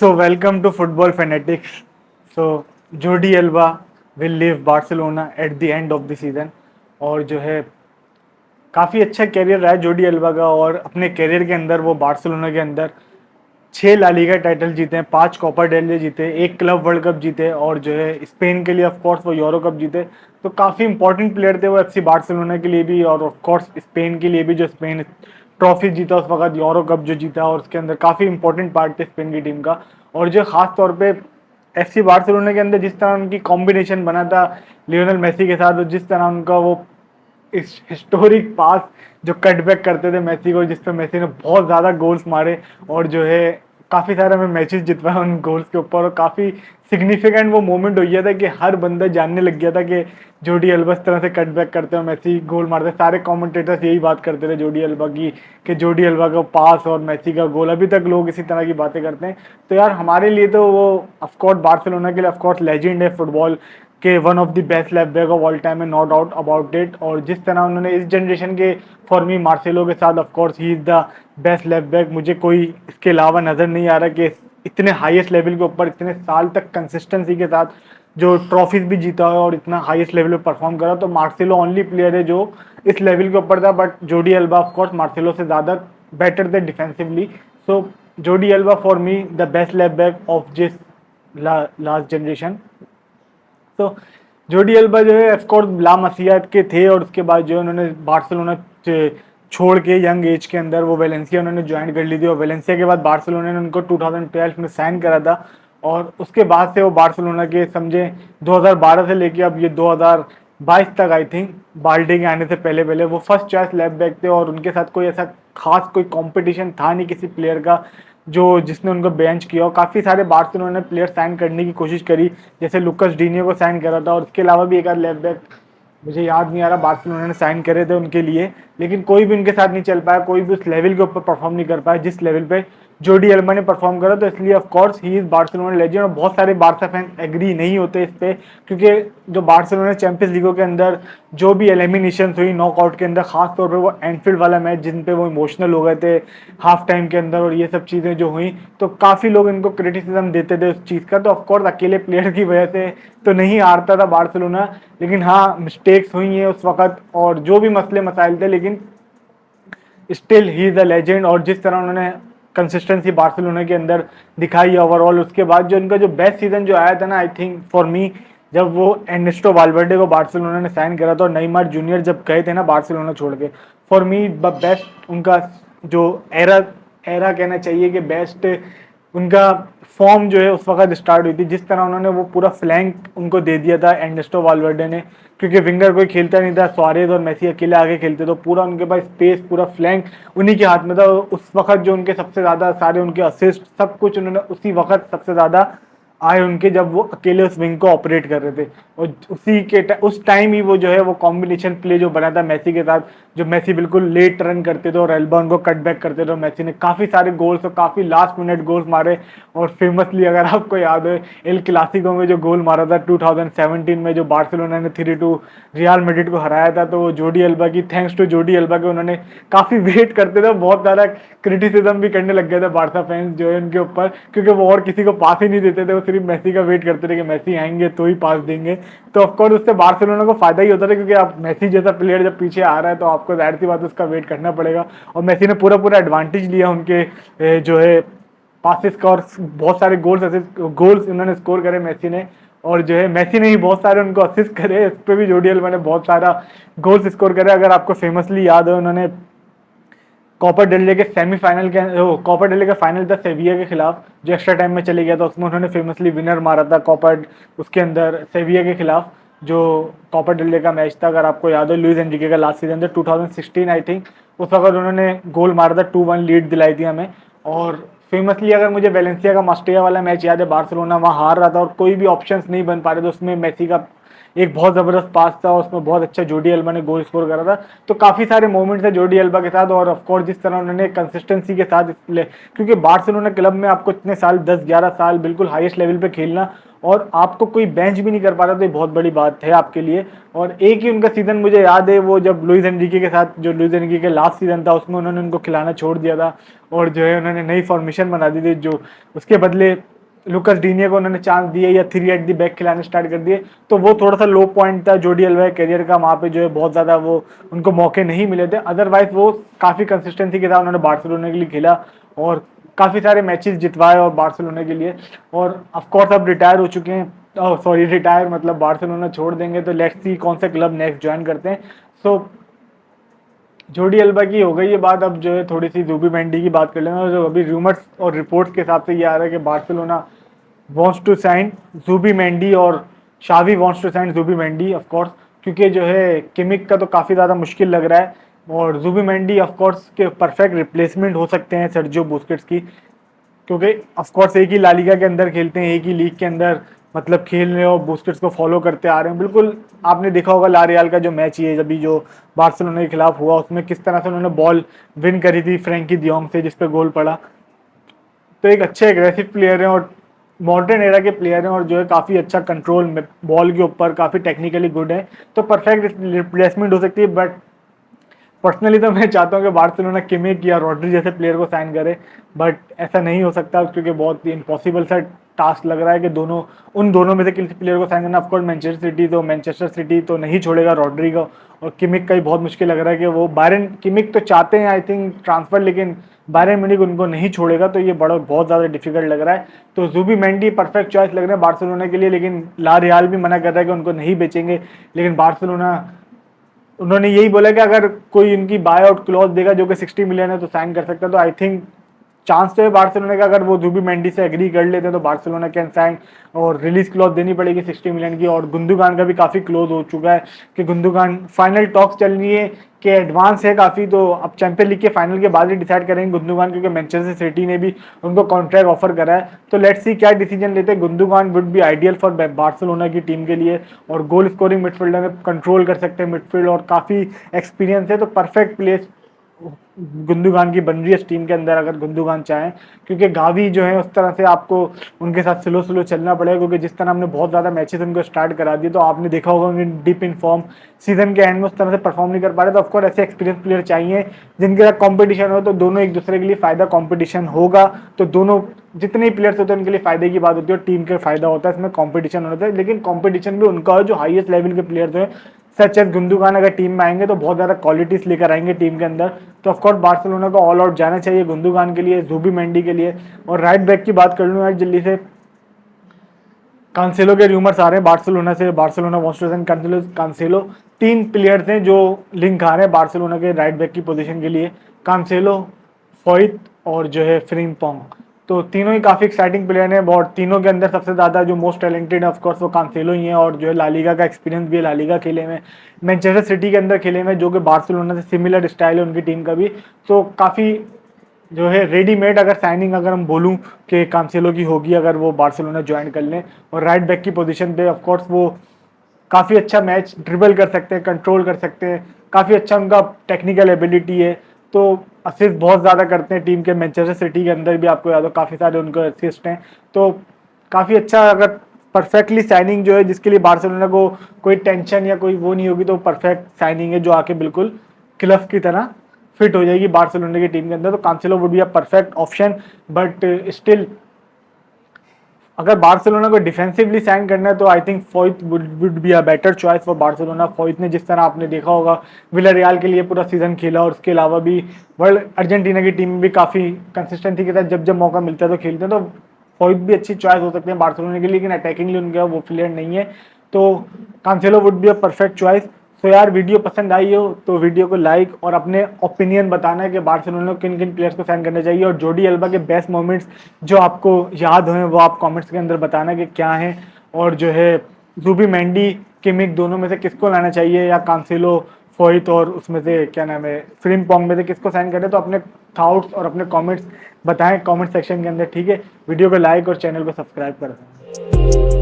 So welcome to Football Fanatics. So Jordi Alba will leave Barcelona at the end of the season और जो है काफ़ी अच्छा career रहा है जोडी अल्बा का। और अपने कैरियर के अंदर वो बार्सिलोना के अंदर 6 ला लीगा टाइटल जीते हैं, 5 कोपा डेल रे जीते, 1 क्लब वर्ल्ड कप जीते और जो है स्पेन के लिए ऑफ कोर्स वो यूरो कप जीते। तो काफ़ी इंपॉर्टेंट प्लेयर थे वो एफसी बार्सिलोना के लिए भी और ऑफ कोर्स स्पेन के लिए भी, जो स्पेन ट्रॉफी जीता उस वक्त, यूरो कप जो जीता, और उसके अंदर काफ़ी इंपॉर्टेंट पार्ट थे स्पेन की टीम का। और जो खास तौर पे एफसी बार्सिलोना के अंदर जिस तरह उनकी कॉम्बिनेशन बना था लियोनेल मेसी के साथ, और जिस तरह उनका वो इस हिस्टोरिक पास जो कटबैक करते थे मेसी को, जिस पे मेसी ने बहुत ज़्यादा गोल्स मारे और जो है काफ़ी सारे हमें मैचेस जितवाए उन गोल्स के ऊपर। और काफ़ी सिग्निफिकेंट वो मोमेंट हो गया था कि हर बंदा जानने लग गया था कि जोडी अल्बा इस तरह से कटबैक करते हैं, मेसी गोल मारते। सारे कमेंटेटर्स यही बात करते थे जोडी अल्बा की कि जोडी अल्बा का पास और मेसी का गोल, अभी तक लोग इसी तरह की बातें करते हैं। तो यार हमारे लिए तो वो ऑफकोर्स बार्सिलोना के लिए ऑफकोर्स लेजेंड है फुटबॉल के, one of the best left back of all time है, नो डाउट अबाउट इट। और जिस तरह उन्होंने इस जनरेशन के, फॉर मी मार्सेलो के साथ, of course he is the best left back. मुझे कोई इसके अलावा नज़र नहीं आ रहा कि इतने हाईएस्ट लेवल के ऊपर इतने साल तक कंसिस्टेंसी के साथ जो ट्रॉफीज भी जीता है और इतना हाईएस्ट लेवल पे परफॉर्म करा। तो मार्सेलो ओनली प्लेयर है जो इस लेवल के ऊपर था, बट जोडी अल्बा ऑफ कोर्स मार्सेलो से ज़्यादा बेटर थे डिफेंसिवली। सो जोडी alba for me the best left back of जिस लास्ट जनरेशन। तो जोडी अल्बा जो है ऑफकोर्स लामसियात के थे और उसके बाद जो है उन्होंने बार्सिलोना छोड़ के यंग एज के अंदर वो वेलेंसिया उन्होंने ज्वाइन कर ली थी। और वेलेंसिया के बाद बार्सिलोना ने उनको 2012 में साइन करा था और उसके बाद से वो बार्सिलोना के समझे 2012 से लेके अब ये 2022 तक, आई थिंक बाल्टे के आने से पहले पहले वो फर्स्ट चॉइस लेफ्ट बैक थे। और उनके साथ कोई ऐसा खास कोई कंपटीशन था नहीं किसी प्लेयर का जो जिसने उनको बेंच किया। और काफ़ी सारे बार्सिलोना ने प्लेयर साइन करने की कोशिश करी, जैसे लुकस डीनियो को साइन करा था और उसके अलावा भी एक आध लेफ्ट बैक मुझे याद नहीं आ रहा बार्सिलोना ने साइन करे थे उनके लिए, लेकिन कोई भी उनके साथ नहीं चल पाया, कोई भी उस लेवल के ऊपर परफॉर्म नहीं कर पाया जिस लेवल पे जोडी अल्बा ने परफॉर्म करा। तो इसलिए of course he is Barcelona legend. और बहुत सारे बार्सा फैंस एग्री नहीं होते इस पे, क्योंकि जो बार्सिलोना चैंपियंस लीगों के अंदर जो भी एलिमिनेशन हुई नॉकआउट के अंदर, खास तौर पे वो एनफील्ड वाला मैच जिन पे वो इमोशनल हो गए थे हाफ टाइम के अंदर, और ये सब चीज़ें जो हुई, तो काफ़ी लोग इनको क्रिटिसिज्म देते थे उस चीज़ का। तो ऑफकोर्स अकेले प्लेयर की वजह से तो नहीं हारता था बार्सिलोना, लेकिन हाँ मिस्टेक्स हुई हैं उस वक्त और जो भी मसले मसाइल थे, लेकिन still he is a legend. और जिस तरह उन्होंने कंसिस्टेंसी बार्सिलोना के अंदर दिखाई ओवरऑल, उसके बाद जो उनका जो बेस्ट सीजन जो आया था ना, आई थिंक फॉर मी, जब वो एर्नेस्टो वाल्वर्डे को बार्सिलोना ने साइन करा था और नेइमार जूनियर जब गए थे ना बार्सिलोना छोड़ के, फॉर मी द बेस्ट उनका जो एरा एरा कहना चाहिए कि बेस्ट उनका फॉर्म जो है उस वक्त स्टार्ट हुई थी। जिस तरह उन्होंने वो पूरा फ्लैंक उनको दे दिया था एर्नेस्टो वाल्वर्डे ने, क्योंकि विंगर कोई खेलता नहीं था, सुआरेज और मेसी अकेले आगे खेलते, तो पूरा उनके पास स्पेस, पूरा फ्लैंक उन्हीं के हाथ में था। उस वक्त जो उनके सबसे ज़्यादा सारे उनके असिस्ट सब कुछ उन्होंने उसी वक्त सबसे ज़्यादा आए उनके, जब वो अकेले उस विंग को ऑपरेट कर रहे थे। और उसी के उस टाइम ही वो जो है वो कॉम्बिनेशन प्ले जो बना था मेसी के साथ, जो मेसी बिल्कुल लेट रन करते थे और एल्बा उनको कट बैक करते थे, और मेसी ने काफ़ी सारे गोल्स और काफ़ी लास्ट मिनट गोल्स मारे। और फेमसली अगर आपको याद हो एल क्लासिको में जो गोल मारा था 2017 में, जो बार्सिलोना ने 3-2 रियल मैड्रिड को हराया था, तो वो जोडी अल्बा की, थैंक्स टू जोडी अल्बा के, उन्होंने काफ़ी वेट करते थे, बहुत ज़्यादा क्रिटिसिज्म भी करने लग गए थे बार्सा फैंस जो है उनके ऊपर, क्योंकि वो और किसी को पास ही नहीं देते थे, वो सिर्फ मेसी का वेट करते थे कि मेसी आएंगे तो ही पास देंगे। तो ऑफकोर्स उससे बार्सिलोना को फायदा ही होता था, क्योंकि आप मेसी जैसा प्लेयर जब पीछे आ रहा है तो आपको जाहिर सी बात है उसका वेट करना पड़ेगा। और मेसी ने पूरा पूरा एडवांटेज लिया उनके जो है पासिस का, और बहुत सारे गोल्स उन्होंने स्कोर करे मेसी ने। और जो है मेसी ने ही बहुत सारे उनको असिस्ट करे, इस पर भी जोडी अल्बा ने बहुत सारा गोल्स स्कोर करे। अगर आपको फेमसली याद हो, उन्होंने कॉपर डेल रे के सेमीफाइनल के कॉपर डेल रे का फाइनल था सेविया के खिलाफ जो एक्स्ट्रा टाइम में चले गया था, उसमें उन्होंने फेमसली विनर मारा था कॉपर, उसके अंदर सेविया के खिलाफ जो कॉपर डेल रे का मैच था। अगर आपको याद हो लुइस एनरिके का लास्ट सीजन था 2016 आई थिंक, उस वक्त उन्होंने गोल मारा था, 2-1 लीड दिलाई थी हमें। और फेमसली अगर मुझे वेलेंसिया का मास्टेया वाला मैच याद है, बार्सिलोना वहाँ हार रहा था और कोई भी ऑप्शंस नहीं बन पा रहे थे, उसमें मेसी का एक बहुत ज़बरदस्त पास था, उसमें बहुत अच्छा जोडी अल्बा ने गोल स्कोर करा था। तो काफ़ी सारे मोमेंट्स है जोडी अल्बा के साथ। और ऑफकोर्स जिस तरह उन्होंने कंसिस्टेंसी के साथ, क्योंकि बार्सिलोना क्लब में आपको इतने साल 10-11 साल बिल्कुल हाईएस्ट लेवल पे खेलना और आपको कोई बेंच भी नहीं कर पा रहा, तो ये बहुत बड़ी बात है आपके लिए। और एक ही उनका सीजन मुझे याद है, वो जब लुइस एनरिके के साथ, जो लुइस एनरिके के लास्ट सीजन था उसमें उन्होंने उनको खिलाना छोड़ दिया था और जो है उन्होंने नई फॉर्मेशन बना दी थी, जो उसके बदले लुकास डीनिये को उन्होंने चांस दिए या 3 एट दी बैक खिलाने स्टार्ट कर दिए, तो वो थोड़ा सा लो पॉइंट था जोर्डी अल्बा के करियर का। वहाँ पे जो है बहुत ज़्यादा वो उनको मौके नहीं मिले थे। अदरवाइज वो काफ़ी कंसिस्टेंसी के साथ उन्होंने बार्सिलोना के लिए खेला और काफ़ी सारे मैचेस जितवाए और बार्सिलोना के लिए। और ऑफकोर्स अब रिटायर हो चुके हैं, सॉरी रिटायर मतलब बार्सिलोना छोड़ देंगे, तो लेट्स सी कौन सा क्लब नेक्स्ट ज्वाइन करते हैं। सो जोर्डी अल्बा की हो गई ये बात। अब जो है थोड़ी सी जुबीमेंडी की बात कर लेना। जो अभी रूमर्स और रिपोर्ट्स के हिसाब से ये आ रहा है कि Barcelona wants to sign Zubimendi और Xavi wants to sign Zubimendi of course, क्योंकि जो है किमिक का तो काफ़ी ज़्यादा मुश्किल लग रहा है और जुबीमेंडी ऑफ कोर्स के परफेक्ट रिप्लेसमेंट हो सकते हैं सर्जियो बुस्केट्स की, क्योंकि ऑफ कोर्स एक ही ला लीगा के अंदर खेलते हैं, एक ही लीग के अंदर मतलब खेल रहे हो, बुस्केट्स को फॉलो करते आ रहे हैं। बिल्कुल आपने देखा होगा ला रियल का जो मैच ही है अभी जो बार्सिलोना के खिलाफ हुआ, उसमें किस तरह से उन्होंने बॉल विन करी थी फ्रैंकी दियोंग से, जिस पे गोल पड़ा। तो एक अच्छे एग्रेसिव प्लेयर हैं और मॉडर्न एरा के प्लेयर हैं और जो है काफ़ी अच्छा कंट्रोल बॉल के ऊपर, काफ़ी टेक्निकली गुड है, तो परफेक्ट रिप्लेसमेंट हो सकती है। बट पर्सनली तो मैं चाहता हूँ कि बार्सिलोना किमिक या रॉड्री जैसे प्लेयर को साइन करे, बट ऐसा नहीं हो सकता क्योंकि बहुत ही इम्पॉसिबल सा टास्क लग रहा है कि उन दोनों में से किसी प्लेयर को साइन करना। ऑफकोर्स मैनचेस्टर सिटी तो नहीं छोड़ेगा रॉड्री को, और किमिक का ही बहुत मुश्किल लग रहा है कि वो बायरन किमिक तो चाहते हैं आई थिंक ट्रांसफर, लेकिन बायरन म्यूनिख उनको नहीं छोड़ेगा, तो ये बहुत ज़्यादा डिफिकल्ट लग रहा है। तो जुबीमेंडी परफेक्ट चॉइस लग रहा है बार्सिलोना के लिए, लेकिन ला रियल भी मना कर रहा है कि उनको नहीं बेचेंगे। लेकिन बार्सिलोना उन्होंने यही बोला कि अगर कोई इनकी बाय आउट क्लॉज देगा जो कि 60 मिलियन है तो साइन कर सकता है। तो आई थिंक चांस तो है बार्सिलोना का, अगर वो जुबीमेंडी से एग्री कर लेते हैं तो बार्सिलोना कैन साइन और रिलीज क्लॉज देनी पड़ेगी 60 मिलियन की। और गुंदोगान का भी काफ़ी क्लोज हो चुका है कि गुंदोगान फाइनल टॉक्स चल रही है कि एडवांस है काफ़ी, तो अब चैंपियन लीग के फाइनल के बाद ही डिसाइड करेंगे गुंदोगान, क्योंकि मैनचेस्टर सिटी ने भी उनको कॉन्ट्रैक्ट ऑफर करा है। तो लेट्स सी क्या डिसीजन लेते हैं। Gundogan would be ideal for Barcelona की टीम के लिए और गोल स्कोरिंग मिडफील्डर में कंट्रोल कर सकते हैं मिडफील्ड और काफ़ी एक्सपीरियंस है, तो परफेक्ट प्लेस गुंदोगान की बन रही है इस टीम के अंदर अगर गुंदोगान चाहें, क्योंकि गावी जो है उस तरह से आपको उनके साथ स्लो स्लो चलना पड़ेगा, क्योंकि जिस तरह हमने बहुत ज़्यादा मैचेस उनको स्टार्ट करा दिए, तो आपने देखा होगा उनकी डीप इन फॉर्म सीजन के एंड में उस तरह से परफॉर्म नहीं कर पा रहे। तो ऑफकोर्स ऐसे एक्सपीरियंस प्लेयर चाहिए जिनके साथ कॉम्पिटिशन हो, तो दोनों एक दूसरे के लिए फायदा कॉम्पिटिशन होगा, तो दोनों जितने ही प्लेयर्स होते हैं उनके लिए फायदे की बात होती है और टीम का फायदा होता है, इसमें कॉम्पिटिशन होता है। लेकिन कॉम्पिटिशन भी उनका हो जो हाईएस्ट लेवल के प्लेयर्स हैं, सच एज गुंदोगान अगर टीम में आएंगे तो बहुत ज़्यादा क्वालिटीज लेकर आएंगे टीम के अंदर। तो ऑफकोर्स बार्सिलोना को ऑल आउट जाना चाहिए गुंदोगान के लिए, जुबीमेंडी के लिए। और राइट बैक की बात कर लूँ यार जल्दी से, कांसेलो के रूमर्स आ रहे हैं बार्सिलोना से, Barcelona wants to sign Cancelo. 3 players हैं जो लिंक आ रहे हैं बार्सिलोना के राइट बैक की पोजीशन के लिए, कांसेलो, फोइट और जो है फ्रिम्पोंग। तो तीनों ही काफ़ी एक्साइटिंग प्लेयर हैं और तीनों के अंदर सबसे ज़्यादा जो मोस्ट टैलेंटेड है ऑफकोर्स वो कांसेलो ही है, और जो है लालीगा का एक्सपीरियंस भी है, लालीगा खेले में, मैनचेस्टर सिटी के अंदर खेले में, जो कि बार्सिलोना से सिमिलर स्टाइल है उनकी टीम का भी। तो काफ़ी जो है रेडीमेड अगर साइनिंग अगर हम बोलूं कि कांसेलो की होगी अगर वो बार्सिलोना ज्वाइन कर लें। और राइट बैक की पोजीशन पे ऑफ कोर्स वो काफ़ी अच्छा मैच ड्रिबल कर सकते हैं, कंट्रोल कर सकते हैं, काफ़ी अच्छा उनका टेक्निकल एबिलिटी है, तो असिस्ट बहुत ज़्यादा करते हैं टीम के। मैनचेस्टर सिटी के अंदर भी आपको याद हो काफ़ी सारे उनको असिस्ट हैं, तो काफ़ी अच्छा अगर परफेक्टली साइनिंग जो है जिसके लिए बार्सिलोना को कोई टेंशन या कोई वो नहीं होगी, तो परफेक्ट साइनिंग है जो आके बिल्कुल क्लब की तरह फिट हो जाएगी बार्सिलोना की टीम के अंदर। तो Cancelo would be a perfect option, but still अगर बार्सिलोना को डिफेंसिवली साइन करना है तो I think Foyth would be a better choice for Barcelona. Foyth ने जिस तरह आपने देखा होगा विलारियल के लिए पूरा सीजन खेला और उसके अलावा भी वर्ल्ड अर्जेंटीना की टीम में भी काफ़ी कंसिस्टेंसी के साथ जब जब मौका मिलता है तो खेलते हैं, तो फोइट भी अच्छी चॉइस हो सकते हैं बार्सिलोना के लिए, लेकिन अटैकिंगली उनका वो प्लेयर नहीं है, तो Cancelo would be a perfect choice. तो यार वीडियो पसंद आई हो तो वीडियो को लाइक और अपने ओपिनियन बताना है कि बार्सिलोना को किन किन प्लेयर्स को साइन करना चाहिए, और जोर्डी अल्बा के बेस्ट मोमेंट्स जो आपको याद हैं वो आप कमेंट्स के अंदर बताना कि क्या हैं। और जो है जुबीमेंडी किमिक दोनों में से किसको लाना चाहिए, या कांसेलो फोइट और उसमें से क्या नाम है फ्रिम्पोंग में से किसको साइन करें, तो अपने थाउट्स और अपने कमेंट्स बताएं कमेंट सेक्शन के अंदर, ठीक है। वीडियो को लाइक और चैनल को सब्सक्राइब कर दें।